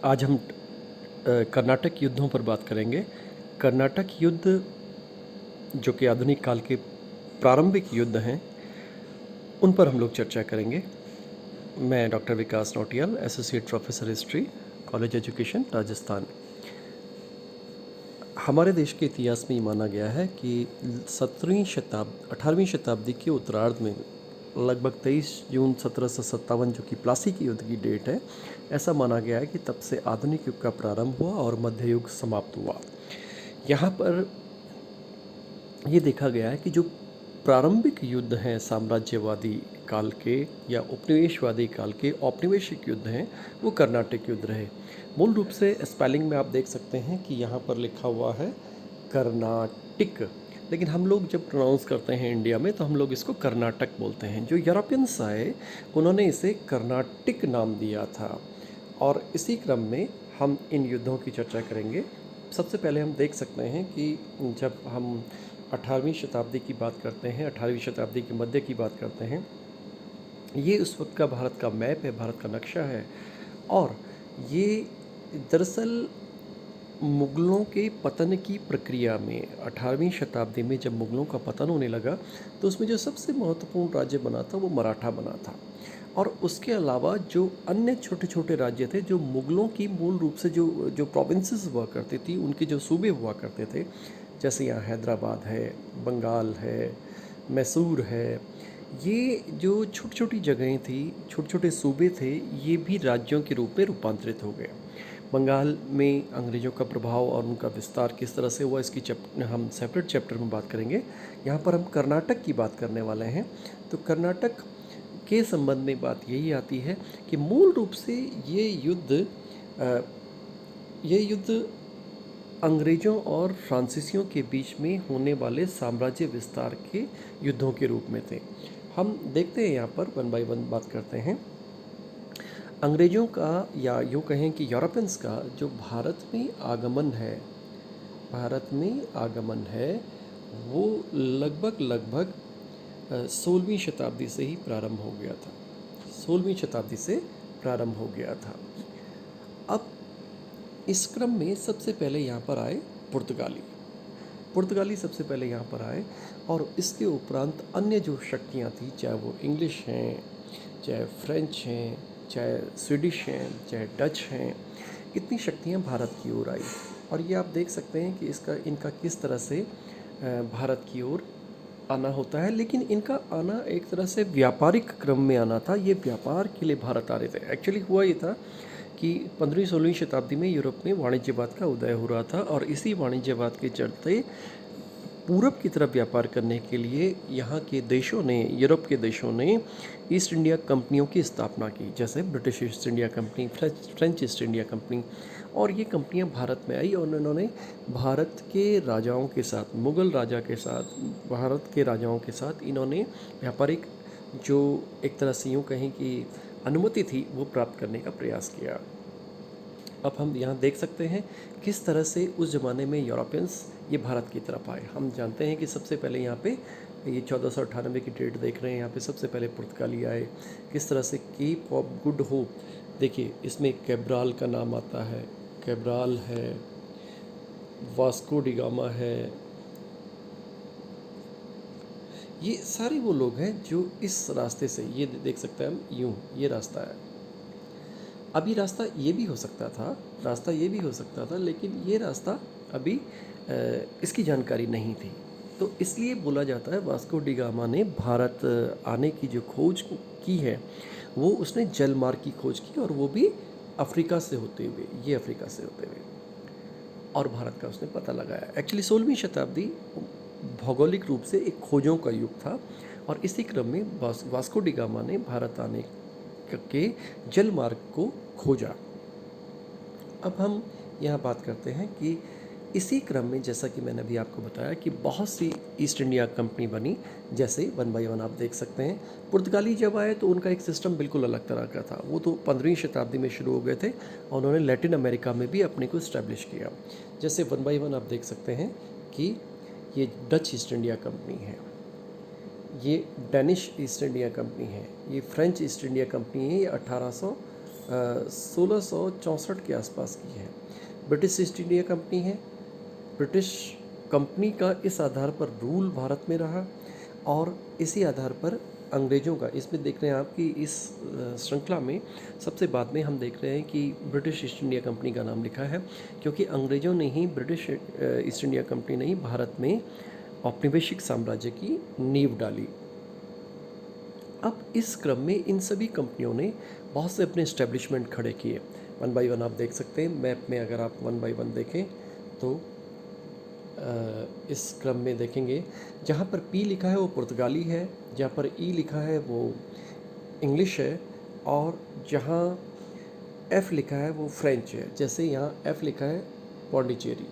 आज हम कर्नाटक युद्धों पर बात करेंगे। कर्नाटक युद्ध जो कि आधुनिक काल के प्रारंभिक युद्ध हैं, उन पर हम लोग चर्चा करेंगे। मैं doctor Vikas Nautiyal, associate professor history, college education, Rajasthan. हमारे देश के इतिहास में ये माना गया है कि 18वीं शताब्दी के उत्तरार्ध में लगभग 23 जून 1757 जो कि प्लासी के युद्ध की डेट है, ऐसा माना गया है कि तब से आधुनिक युग का प्रारंभ हुआ और मध्य युग समाप्त हुआ। यहाँ पर ये देखा गया है कि जो प्रारंभिक युद्ध हैं साम्राज्यवादी काल के या उपनिवेशवादी काल के औपनिवेशिक युद्ध हैं, वो कर्नाटक युद्ध रहे। मूल रूप से स्पेलिंग में आप देख सकते हैं कि यहाँ पर लिखा हुआ है कर्नाटिक, लेकिन हम लोग जब प्रोनाउंस करते हैं इंडिया में तो हम लोग इसको कर्नाटक बोलते हैं। जो यूरोपियंस आए उन्होंने इसे कर्नाटिक नाम दिया था, और इसी क्रम में हम इन युद्धों की चर्चा करेंगे। सबसे पहले हम देख सकते हैं कि जब हम 18वीं शताब्दी की बात करते हैं, 18वीं शताब्दी के मध्य की बात करते हैं, ये उस वक्त का भारत का मैप है, भारत का नक्शा है। और ये दरअसल मुग़लों के पतन की प्रक्रिया में 18वीं शताब्दी में जब मुग़लों का पतन होने लगा तो उसमें जो सबसे महत्वपूर्ण राज्य बना था वो मराठा बना था। और उसके अलावा जो अन्य छोटे छोटे राज्य थे, जो मुग़लों की मूल रूप से जो जो प्रोविंसेस हुआ करती थी, उनके जो सूबे हुआ करते थे, जैसे यहाँ हैदराबाद है, बंगाल है, मैसूर है, ये जो छोटी छोटी जगहें थी, छोटे छोटे सूबे थे, ये भी राज्यों के रूप में रूपांतरित हो गए। बंगाल में अंग्रेज़ों का प्रभाव और उनका विस्तार किस तरह से हुआ, इसकी हम सेपरेट चैप्टर में बात करेंगे। यहाँ पर हम कर्नाटक की बात करने वाले हैं। तो कर्नाटक के संबंध में बात यही आती है कि मूल रूप से ये युद्ध अंग्रेज़ों और फ्रांसीसियों के बीच में होने वाले साम्राज्य विस्तार के युद्धों के रूप में थे। हम देखते हैं यहाँ पर वन बाय वन बात करते हैं। अंग्रेज़ों का या यूँ कहें कि यूरोपियंस का जो भारत में आगमन है वो लगभग 16वीं शताब्दी से ही प्रारंभ हो गया था। 16वीं शताब्दी से प्रारंभ हो गया था। अब इस क्रम में सबसे पहले यहाँ पर आए पुर्तगाली सबसे पहले यहाँ पर आए, और इसके उपरांत अन्य जो शक्तियाँ थी, चाहे वो इंग्लिश हैं, चाहे फ्रेंच हैं, चाहे स्वीडिश हैं, चाहे डच हैं, इतनी शक्तियाँ भारत की ओर आई। और ये आप देख सकते हैं कि इनका किस तरह से भारत की ओर आना होता है। लेकिन इनका आना एक तरह से व्यापारिक क्रम में आना था। ये व्यापार के लिए भारत आ रहे थे। एक्चुअली हुआ ये था कि 15वीं-16वीं शताब्दी में यूरोप में वाणिज्यवाद का उदय हो रहा था, और इसी वाणिज्यवाद के चलते पूरब की तरफ व्यापार करने के लिए यहाँ के देशों ने, यूरोप के देशों ने ईस्ट इंडिया कंपनियों की स्थापना की, जैसे British east India company, French east India company. और ये कंपनियाँ भारत में आई और उन्होंने भारत के राजाओं के साथ, मुग़ल राजा के साथ, भारत के राजाओं के साथ इन्होंने व्यापारिक जो एक तरह से यूँ कहें कि अनुमति थी वो प्राप्त करने का प्रयास किया। अब हम यहाँ देख सकते हैं किस तरह से उस ज़माने में यूरोपियंस ये भारत की तरफ आए। हम जानते हैं कि सबसे पहले यहाँ पे ये 1498 की डेट देख रहे हैं, यहाँ पे सबसे पहले पुर्तगाली आए। किस तरह से केप ऑफ गुड होप, देखिए इसमें कैब्राल का नाम आता है, कैब्राल है, वास्को डिगामा है, ये सारे वो लोग हैं जो इस रास्ते से, ये देख सकते हैं हम यूँ, ये रास्ता है। अब ये रास्ता ये भी हो सकता था, लेकिन ये रास्ता अभी इसकी जानकारी नहीं थी। तो इसलिए बोला जाता है वास्को डी गामा ने भारत आने की जो खोज की है वो उसने जल मार्ग की खोज की, और वो भी अफ्रीका से होते हुए, और भारत का उसने पता लगाया। एक्चुअली 16वीं शताब्दी भौगोलिक रूप से एक खोजों का युग था, और इसी क्रम में वास्को डी गामा ने भारत आने के जल मार्ग को खोजा। अब हम यहाँ बात करते हैं कि इसी क्रम में, जैसा कि मैंने अभी आपको बताया कि बहुत सी ईस्ट इंडिया कंपनी बनी, जैसे वन बाय वन आप देख सकते हैं। पुर्तगाली जब आए तो उनका एक सिस्टम बिल्कुल अलग तरह का था। वो तो 15वीं शताब्दी में शुरू हो गए थे, और उन्होंने लैटिन अमेरिका में भी अपने को इस्टेब्लिश किया। जैसे वन बाय वन आप देख सकते हैं कि ये डच ईस्ट इंडिया कंपनी है, ये डेनिश ईस्ट इंडिया कंपनी है, ये फ्रेंच ईस्ट इंडिया कंपनी है, ये 1800 1664 के आसपास की है। ब्रिटिश ईस्ट इंडिया कंपनी है। ब्रिटिश कंपनी का इस आधार पर रूल भारत में रहा और इसी आधार पर अंग्रेज़ों का, इसमें देख रहे हैं आप कि इस श्रृंखला में सबसे बाद में हम देख रहे हैं कि ब्रिटिश ईस्ट इंडिया कंपनी का नाम लिखा है, क्योंकि अंग्रेज़ों ने ही, ब्रिटिश ईस्ट इंडिया कंपनी ने ही भारत में औपनिवेशिक साम्राज्य की नींव डाली। अब इस क्रम में इन सभी कंपनियों ने बहुत से अपने इस्टेब्लिशमेंट खड़े किए। वन बाय वन आप देख सकते हैं मैप में, अगर आप वन बाय वन देखें तो इस क्रम में देखेंगे, जहाँ पर पी लिखा है वो पुर्तगाली है, जहाँ पर ई लिखा है वो इंग्लिश है, और जहाँ एफ़ लिखा है वो फ्रेंच है। जैसे यहाँ एफ़ लिखा है पौंडीचेरी,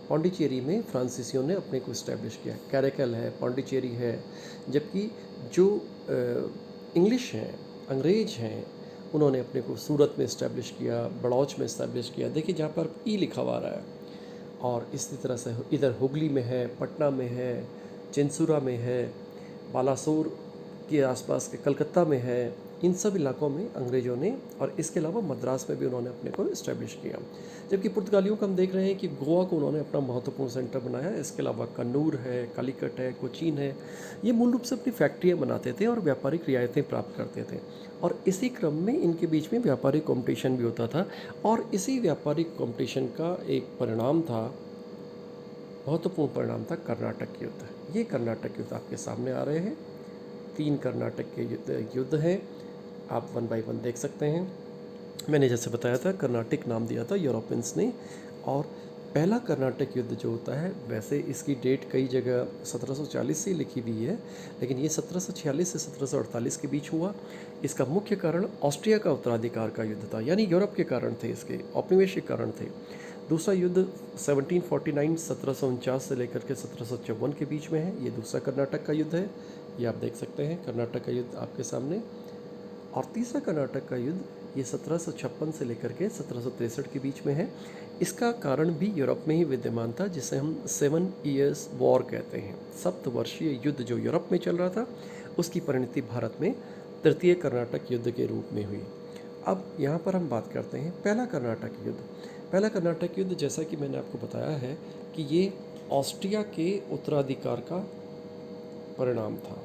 पौंडीचेरी में फ्रांसीसियों ने अपने को इस्टेब्लिश किया। कैरेकल है, पौंडीचेरी है। जबकि जो इंग्लिश हैं, अंग्रेज हैं, उन्होंने अपने को सूरत में इस्टेब्लिश किया, बड़ौच में इस्टेब्लिश किया। देखिए जहाँ पर ई लिखा हुआ रहा है, और इसी तरह से इधर हुगली में है, पटना में है, चिंसुरा में है, बालासोर के आसपास के कलकत्ता में है। इन सब इलाकों में अंग्रेज़ों ने, और इसके अलावा मद्रास में भी उन्होंने अपने को इस्टेब्लिश किया। जबकि पुर्तगालियों का हम देख रहे हैं कि गोवा को उन्होंने अपना महत्वपूर्ण सेंटर बनाया। इसके अलावा कन्नूर है, कालीकट है, कोचीन है। ये मूल रूप से अपनी फैक्ट्रियाँ बनाते थे और व्यापारिक रियायतें प्राप्त करते थे, और इसी क्रम में इनके बीच में व्यापारिक कॉम्पिटिशन भी होता था। और इसी व्यापारिक कॉम्पिटिशन का एक परिणाम था, महत्वपूर्ण परिणाम था, कर्नाटक युद्ध। ये कर्नाटक युद्ध आपके सामने आ रहे हैं। 3 कर्नाटक के युद्ध हैं, आप वन बाय वन देख सकते हैं। मैंने जैसे बताया था, कर्नाटक नाम दिया था यूरोपियंस ने। और पहला कर्नाटक युद्ध जो होता है, वैसे इसकी डेट कई जगह 1740 से लिखी हुई है, लेकिन ये 1746 से 1748 के बीच हुआ। इसका मुख्य कारण ऑस्ट्रिया का उत्तराधिकार का युद्ध था, यानी यूरोप के कारण थे, इसके औपनिवेशिक कारण थे। दूसरा युद्ध 1749 1749 से लेकर के 1754 के बीच में है। ये दूसरा कर्नाटक का युद्ध है, ये आप देख सकते हैं, कर्नाटक का युद्ध आपके सामने। और तीसरा कर्नाटक का युद्ध ये 1756 से लेकर के 1763 के बीच में है। इसका कारण भी यूरोप में ही विद्यमान था, जिसे हम 7 ईयर्स वॉर कहते हैं। सप्तवर्षीय युद्ध जो यूरोप में चल रहा था, उसकी परिणति भारत में तृतीय कर्नाटक युद्ध के रूप में हुई। अब यहाँ पर हम बात करते हैं पहला कर्नाटक युद्ध। पहला कर्नाटक युद्ध, जैसा कि मैंने आपको बताया है कि ये ऑस्ट्रिया के उत्तराधिकार का परिणाम था।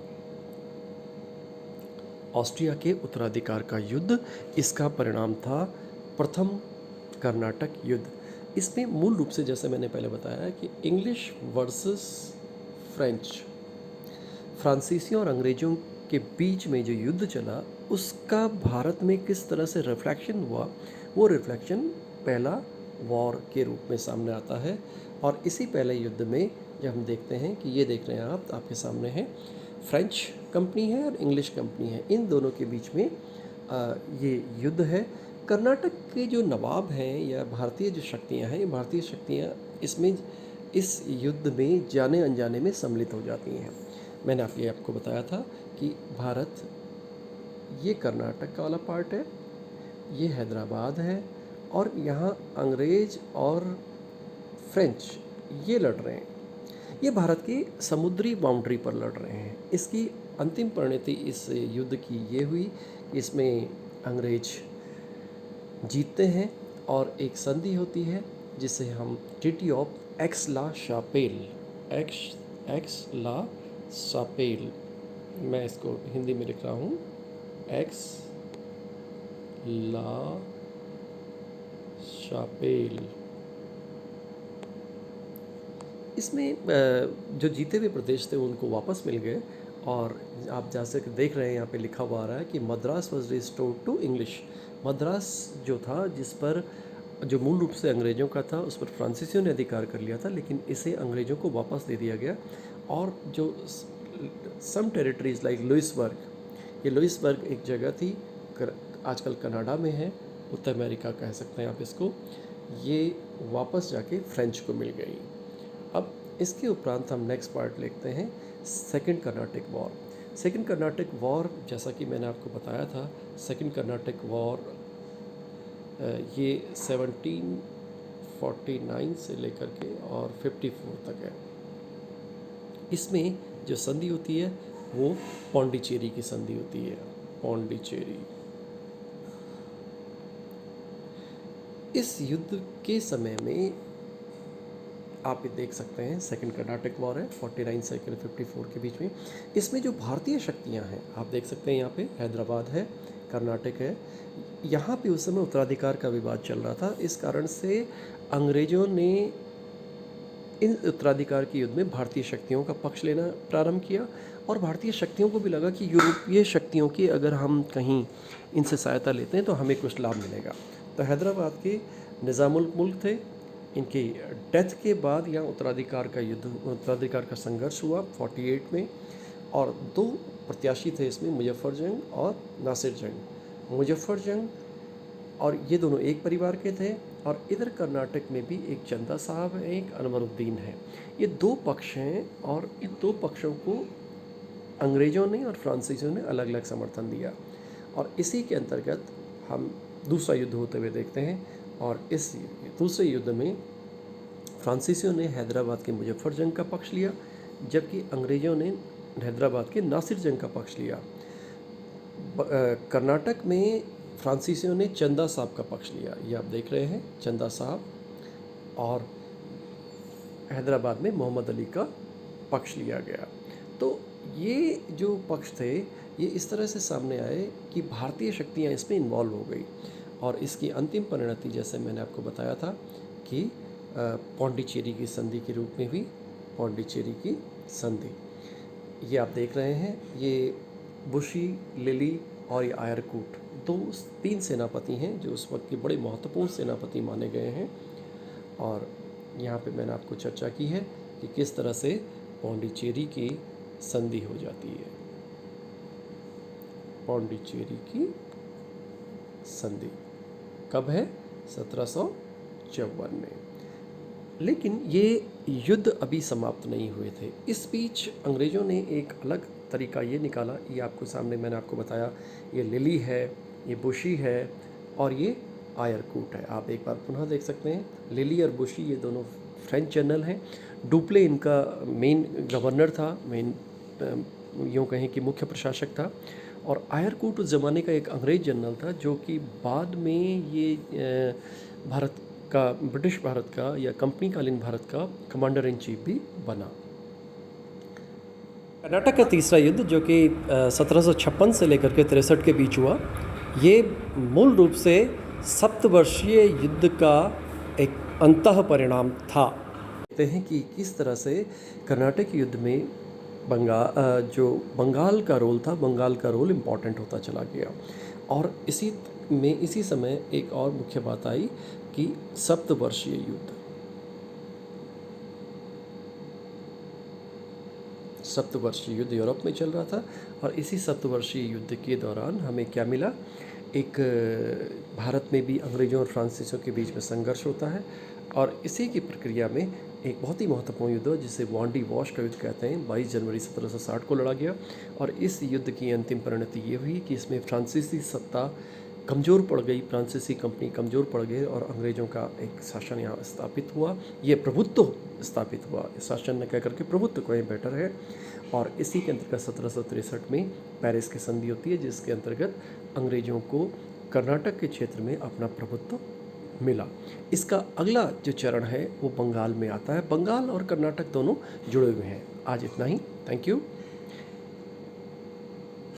ऑस्ट्रिया के उत्तराधिकार का युद्ध इसका परिणाम था, प्रथम कर्नाटक युद्ध। इसमें मूल रूप से, जैसे मैंने पहले बताया, कि इंग्लिश वर्सेस फ्रेंच, फ्रांसीसियों और अंग्रेज़ों के बीच में जो युद्ध चला, उसका भारत में किस तरह से रिफ्लेक्शन हुआ, वो रिफ्लेक्शन पहला वॉर के रूप में सामने आता है। और इसी पहले युद्ध में जब हम देखते हैं कि ये देख रहे हैं आप, आपके सामने है, फ्रेंच कंपनी है और इंग्लिश कंपनी है, इन दोनों के बीच में ये युद्ध है। कर्नाटक के जो नवाब हैं या भारतीय जो शक्तियां हैं, ये भारतीय शक्तियां इसमें, इस युद्ध में जाने अनजाने में सम्मिलित हो जाती हैं। मैंने आपको बताया था कि भारत, ये कर्नाटक का वाला पार्ट है, ये हैदराबाद है, और यहाँ अंग्रेज और फ्रेंच ये लड़ रहे हैं। ये भारत की समुद्री बाउंड्री पर लड़ रहे हैं। इसकी अंतिम परिणति इस युद्ध की ये हुई कि इसमें अंग्रेज जीतते हैं और एक संधि होती है जिसे हम ट्रीटी ऑफ एक्स-ला-शापेल, एक्स-ला-शापेल, मैं इसको हिंदी में लिख रहा हूँ, एक्स-ला-शापेल। इसमें जो जीते हुए प्रदेश थे उनको वापस मिल गए, और आप जैसे देख रहे हैं यहाँ पे लिखा हुआ आ रहा है कि Madras was restored to English. Madras जो था, जिस पर, जो मूल रूप से अंग्रेज़ों का था, उस पर फ्रांसीसियों ने अधिकार कर लिया था, लेकिन इसे अंग्रेज़ों को वापस दे दिया गया। और जो सम टेरिटरीज लाइक लुइसबर्ग, ये लुइसबर्ग एक जगह थी, आजकल कनाडा में है, उत्तर अमेरिका कह सकते हैं आप इसको, ये वापस जाके फ्रेंच को मिल गई। अब इसके उपरांत हम नेक्स्ट पार्ट देखते हैं, second Karnataka war. Second Karnataka war, जैसा कि मैंने आपको बताया था, सेकंड कर्नाटक वॉर ये 1749 से लेकर के और 54 तक है। इसमें जो संधि होती है वो पौंडीचेरी की संधि होती है, पौंडीचेरी। इस युद्ध के समय में आप ये देख सकते हैं सेकंड कर्नाटक वॉर है 49 से 54 के बीच में। इसमें जो भारतीय शक्तियां हैं आप देख सकते हैं, यहाँ पे हैदराबाद है, कर्नाटक है, यहाँ पे उस समय उत्तराधिकार का विवाद चल रहा था। इस कारण से अंग्रेज़ों ने इन उत्तराधिकार के युद्ध में भारतीय शक्तियों का पक्ष लेना प्रारंभ किया और भारतीय शक्तियों को भी लगा कि यूरोपीय शक्तियों की अगर हम कहीं इनसे सहायता लेते हैं तो हमें कुछ लाभ मिलेगा। तो हैदराबाद के निज़ामुल मुल्क थे, इनकी डेथ के बाद यहाँ उत्तराधिकार का संघर्ष हुआ 48 में, और दो प्रत्याशी थे इसमें, मुजफ्फर जंग और नासिर जंग। मुजफ्फर जंग और ये दोनों एक परिवार के थे, और इधर कर्नाटक में भी एक चंदा साहब है, एक अनवरुद्दीन है। ये दो पक्ष हैं और इन दो पक्षों को अंग्रेज़ों ने और फ्रांसीसियों ने अलग अलग समर्थन दिया, और इसी के अंतर्गत हम दूसरा युद्ध होते हुए देखते हैं। और इस दूसरे युद्ध में फ्रांसीसियों ने हैदराबाद के मुजफ्फर जंग का पक्ष लिया, जबकि अंग्रेज़ों ने हैदराबाद के नासिर जंग का पक्ष लिया। कर्नाटक में फ्रांसीसियों ने चंदा साहब का पक्ष लिया, ये आप देख रहे हैं चंदा साहब, और हैदराबाद में मोहम्मद अली का पक्ष लिया गया। तो ये जो पक्ष थे ये इस तरह से सामने आए कि भारतीय शक्तियाँ इसमें इन्वॉल्व हो गई, और इसकी अंतिम परिणति जैसे मैंने आपको बताया था कि पौंडीचेरी की संधि के रूप में भी पौंडीचेरी की संधि, ये आप देख रहे हैं। ये बुशी, लिली और ये आयरकूट तीन सेनापति हैं जो उस वक्त के बड़े महत्वपूर्ण सेनापति माने गए हैं। और यहाँ पे मैंने आपको चर्चा की है कि किस तरह से पौंडीचेरी की संधि हो जाती है। पौंडीचेरी की संधि कब है? 1754 में। लेकिन ये युद्ध अभी समाप्त नहीं हुए थे। इस बीच अंग्रेज़ों ने एक अलग तरीका ये निकाला, ये आपको सामने मैंने आपको बताया, ये लिली है, ये बुशी है और ये आयरकूट है। आप एक बार पुनः देख सकते हैं, लिली और बुशी ये दोनों फ्रेंच जनरल हैं। डुप्ले इनका मेन गवर्नर था, मेन यूँ कहें कि मुख्य प्रशासक था, और आयरकूट उस ज़माने का एक अंग्रेज़ जनरल था जो कि बाद में ये ब्रिटिश भारत का या कंपनीकालीन भारत का कमांडर इन चीफ भी बना। कर्नाटक का तीसरा युद्ध जो कि 1756 से लेकर के 63 के बीच हुआ, ये मूल रूप से सप्तवर्षीय युद्ध का एक अंतः परिणाम था। कहते हैं कि किस तरह से कर्नाटक युद्ध में बंगाल का रोल था, बंगाल का रोल इम्पॉर्टेंट होता चला गया। और इसी समय एक और मुख्य बात आई कि सप्तवर्षीय युद्ध यूरोप में चल रहा था, और इसी सप्तवर्षीय युद्ध के दौरान हमें क्या मिला? एक भारत में भी अंग्रेज़ों और फ्रांसीसियों के बीच में संघर्ष होता है, और इसी की प्रक्रिया में एक बहुत ही महत्वपूर्ण युद्ध जिसे वांडी वॉश का युद्ध कहते हैं 22 जनवरी 1760 को लड़ा गया। और इस युद्ध की अंतिम परिणति ये हुई कि इसमें फ्रांसीसी सत्ता कमज़ोर पड़ गई, फ्रांसीसी कंपनी कमज़ोर पड़ गई, और अंग्रेज़ों का एक शासन यहाँ स्थापित हुआ, ये प्रभुत्व स्थापित हुआ। शासन ने कह करके प्रभुत्व को बेटर है। और इसी के अंतर्गत 1763 में पेरिस की संधि होती है, जिसके अंतर्गत अंग्रेज़ों को कर्नाटक के क्षेत्र में अपना प्रभुत्व मिला। इसका अगला जो चरण है वो बंगाल में आता है। बंगाल और कर्नाटक दोनों जुड़े हुए हैं। आज इतना ही। Thank you.